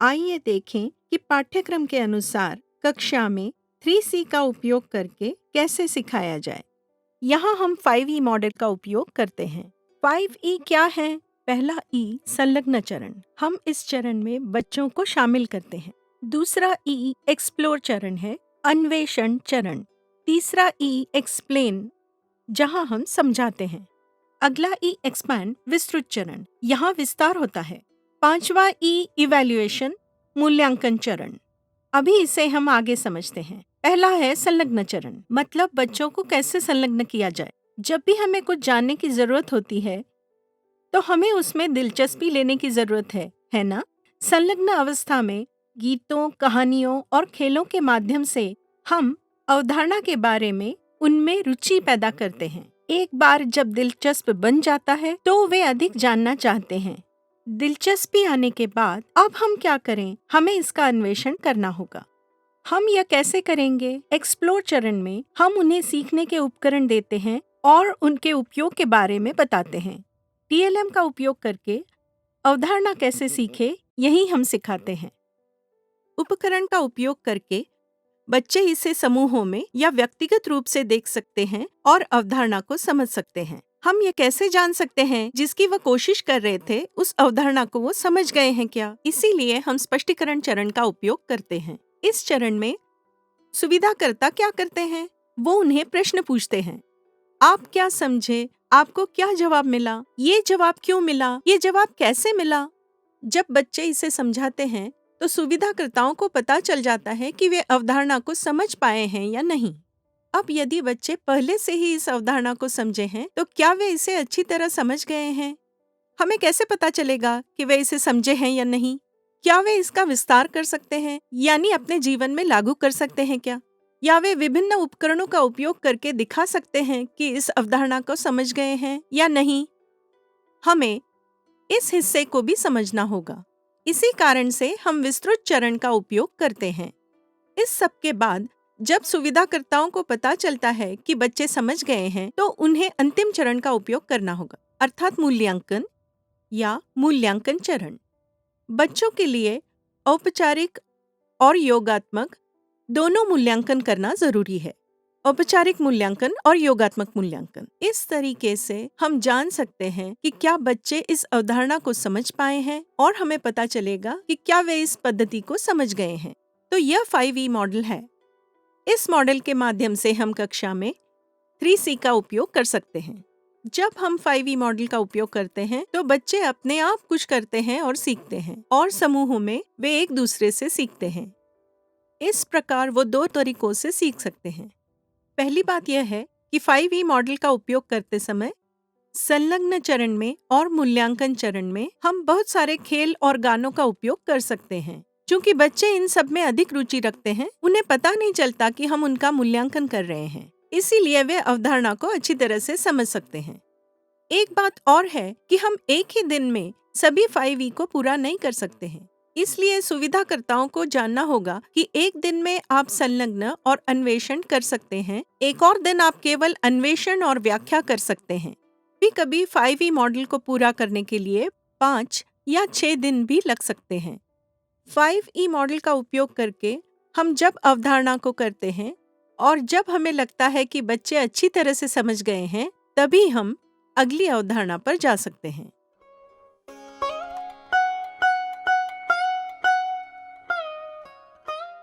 आइए देखें कि पाठ्यक्रम के अनुसार कक्षा में 3C का उपयोग करके कैसे सिखाया जाए। यहाँ हम 5E मॉडल का उपयोग करते हैं। 5E क्या है? पहला E संलग्न चरण, हम इस चरण में बच्चों को शामिल करते हैं। दूसरा E एक्सप्लोर चरण है, अन्वेषण चरण। तीसरा E एक्सप्लेन, जहाँ हम समझाते हैं। अगला E एक्सपैंड विस्तृत चरण, यहाँ विस्तार होता है। पांचवा E इवैल्यूएशन मूल्यांकन चरण। अभी इसे हम आगे समझते हैं। पहला है संलग्न चरण, मतलब बच्चों को कैसे संलग्न किया जाए। जब भी हमें कुछ जानने की जरूरत होती है तो हमें उसमें दिलचस्पी लेने की जरूरत है ना? संलग्न अवस्था में गीतों, कहानियों और खेलों के माध्यम से हम अवधारणा के बारे में उनमें रुचि पैदा करते हैं। एक बार जब दिलचस्प बन जाता है तो वे अधिक जानना चाहते हैं। दिलचस्पी आने के बाद अब हम क्या करें? हमें इसका अन्वेषण करना होगा। हम यह कैसे करेंगे? एक्सप्लोर चरण में हम उन्हें सीखने के उपकरण देते हैं और उनके उपयोग के बारे में बताते हैं। TLM का उपयोग करके अवधारणा कैसे सीखे, यही हम सिखाते हैं। उपकरण का उपयोग करके बच्चे इसे समूहों में या व्यक्तिगत रूप से देख सकते हैं और अवधारणा को समझ सकते हैं। हम ये कैसे जान सकते हैं जिसकी वह कोशिश कर रहे थे उस अवधारणा को वो समझ गए हैं क्या? इसीलिए हम स्पष्टीकरण चरण का उपयोग करते हैं। इस चरण में सुविधाकर्ता क्या करते हैं? वो उन्हें प्रश्न पूछते हैं। आप क्या समझे? आपको क्या जवाब मिला? ये जवाब क्यों मिला? ये जवाब कैसे मिला? जब बच्चे इसे समझाते हैं तो सुविधाकर्ताओं को पता चल जाता है कि वे अवधारणा को समझ पाए हैं या नहीं। अब यदि बच्चे पहले से ही इस अवधारणा को समझे हैं तो क्या वे इसे अच्छी तरह समझ गए हैं? हमें कैसे पता चलेगा कि वे इसे समझे हैं या नहीं? क्या वे इसका विस्तार कर सकते हैं, यानी अपने जीवन में लागू कर सकते हैं क्या? या वे विभिन्न उपकरणों का उपयोग करके दिखा सकते हैं कि इस अवधारणा को समझ गए हैं या नहीं? हमें इस हिस्से को भी समझना होगा। इसी कारण से हम विस्तृत चरण का उपयोग करते हैं। इस सब के बाद जब सुविधाकर्ताओं को पता चलता है कि बच्चे समझ गए हैं तो उन्हें अंतिम चरण का उपयोग करना होगा, अर्थात मूल्यांकन या मूल्यांकन चरण। बच्चों के लिए औपचारिक और योगात्मक दोनों मूल्यांकन करना जरूरी है। औपचारिक मूल्यांकन और योगात्मक मूल्यांकन, इस तरीके से हम जान सकते हैं कि क्या बच्चे इस अवधारणा को समझ पाए हैं और हमें पता चलेगा कि क्या वे इस पद्धति को समझ गए हैं। तो यह 5E मॉडल है। इस मॉडल के माध्यम से हम कक्षा में 3C का उपयोग कर सकते हैं। जब हम 5E मॉडल का उपयोग करते हैं तो बच्चे अपने आप कुछ करते हैं और सीखते हैं, और समूहों में वे एक दूसरे से सीखते हैं। इस प्रकार वो दो तरीकों से सीख सकते हैं। पहली बात यह है कि 5E मॉडल का उपयोग करते समय संलग्न चरण में और मूल्यांकन चरण में हम बहुत सारे खेल और गानों का उपयोग कर सकते हैं। क्योंकि बच्चे इन सब में अधिक रुचि रखते हैं, उन्हें पता नहीं चलता कि हम उनका मूल्यांकन कर रहे हैं, इसीलिए वे अवधारणा को अच्छी तरह से समझ सकते हैं। एक बात और है कि हम एक ही दिन में सभी 5E को पूरा नहीं कर सकते हैं, इसलिए सुविधाकर्ताओं को जानना होगा कि एक दिन में आप संलग्न और अन्वेषण कर सकते हैं, एक और दिन आप केवल अन्वेषण और व्याख्या कर सकते हैं। कभी 5E मॉडल को पूरा करने के लिए 5 या 6 दिन भी लग सकते हैं। 5E मॉडल का उपयोग करके हम जब अवधारणा को करते हैं और जब हमें लगता है कि बच्चे अच्छी तरह से समझ गए हैं, तभी हम अगली अवधारणा पर जा सकते हैं।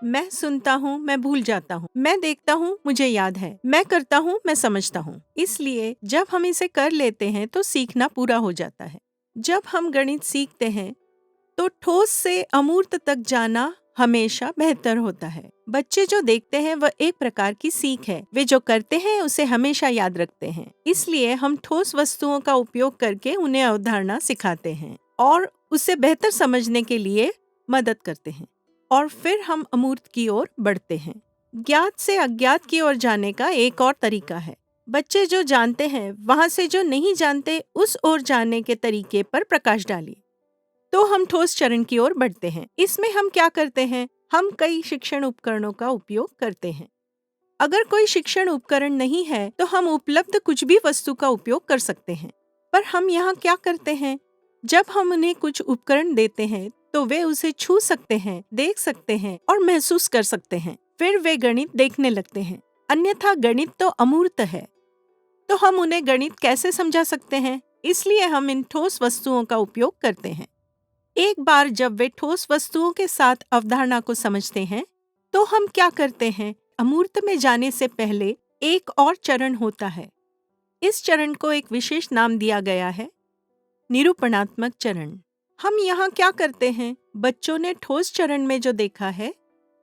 मैं सुनता हूँ, मैं भूल जाता हूँ। मैं देखता हूँ, मुझे याद है। मैं करता हूँ, मैं समझता हूँ। इसलिए जब हम इसे कर लेते हैं तो सीखना पूरा हो जाता है। जब हम गणित सीखते हैं तो ठोस से अमूर्त तक जाना हमेशा बेहतर होता है। बच्चे जो देखते हैं वह एक प्रकार की सीख है। वे जो करते हैं उसे हमेशा याद रखते हैं। इसलिए हम ठोस वस्तुओं का उपयोग करके उन्हें अवधारणा सिखाते हैं और उसे बेहतर समझने के लिए मदद करते हैं, और फिर हम अमूर्त की ओर बढ़ते हैं। ज्ञात से अज्ञात की ओर जाने का एक और तरीका है। बच्चे जो जानते हैं वहां से जो नहीं जानते उस ओर जाने के तरीके पर प्रकाश डालिए। तो हम ठोस चरण की ओर बढ़ते हैं। इसमें हम क्या करते हैं? हम कई शिक्षण उपकरणों का उपयोग करते हैं। अगर कोई शिक्षण उपकरण नहीं है तो हम उपलब्ध कुछ भी वस्तु का उपयोग कर सकते हैं। पर हम यहाँ क्या करते हैं? जब हम उन्हें कुछ उपकरण देते हैं तो वे उसे छू सकते हैं, देख सकते हैं और महसूस कर सकते हैं। फिर वे गणित देखने लगते हैं। अन्यथा गणित तो अमूर्त है। तो हम उन्हें गणित कैसे समझा सकते हैं? इसलिए हम इन ठोस वस्तुओं का उपयोग करते हैं। एक बार जब वे ठोस वस्तुओं के साथ अवधारणा को समझते हैं, तो हम क्या करते हैं? अमूर्त में जाने से पहले एक और चरण होता है। इस चरण को एक विशेष नाम दिया गया है, निरूपणात्मक चरण। हम यहाँ क्या करते हैं? बच्चों ने ठोस चरण में जो देखा है,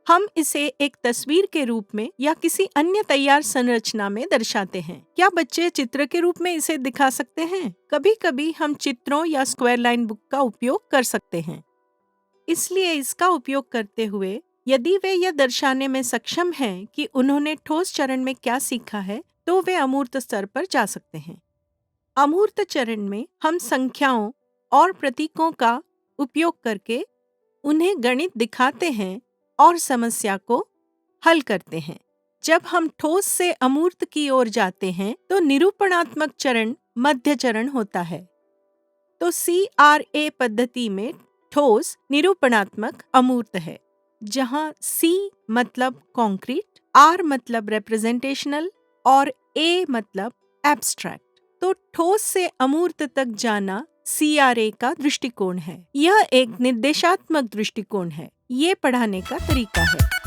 हम इसे एक तस्वीर के रूप में या किसी अन्य तैयार संरचना में दर्शाते हैं। क्या बच्चे चित्र के रूप में इसे दिखा सकते हैं? कभी-कभी हम चित्रों या स्क्वायर लाइन बुक का उपयोग कर सकते हैं। इसलिए इसका उपयोग करते हुए यदि वे यह दर्शाने में सक्षम हैं कि उन्होंने ठोस चरण में क्या सीखा है, तो वे अमूर्त स्तर पर जा सकते हैं। अमूर्त चरण में हम संख्याओं और प्रतीकों का उपयोग करके उन्हें गणित दिखाते हैं और समस्या को हल करते हैं। जब हम ठोस से अमूर्त की ओर जाते हैं, तो निरूपणात्मक चरण मध्य चरण होता है। तो CRA पद्धति में ठोस, निरूपणात्मक, अमूर्त है, जहाँ C मतलब कॉन्क्रीट, R मतलब रिप्रेजेंटेशनल और A मतलब एब्स्ट्रैक्ट। तो ठोस से अमूर्त तक जाना CRA का दृष्टिकोण है। यह एक निर्देशात्मक दृष्टिकोण है। ये पढ़ाने का तरीका है।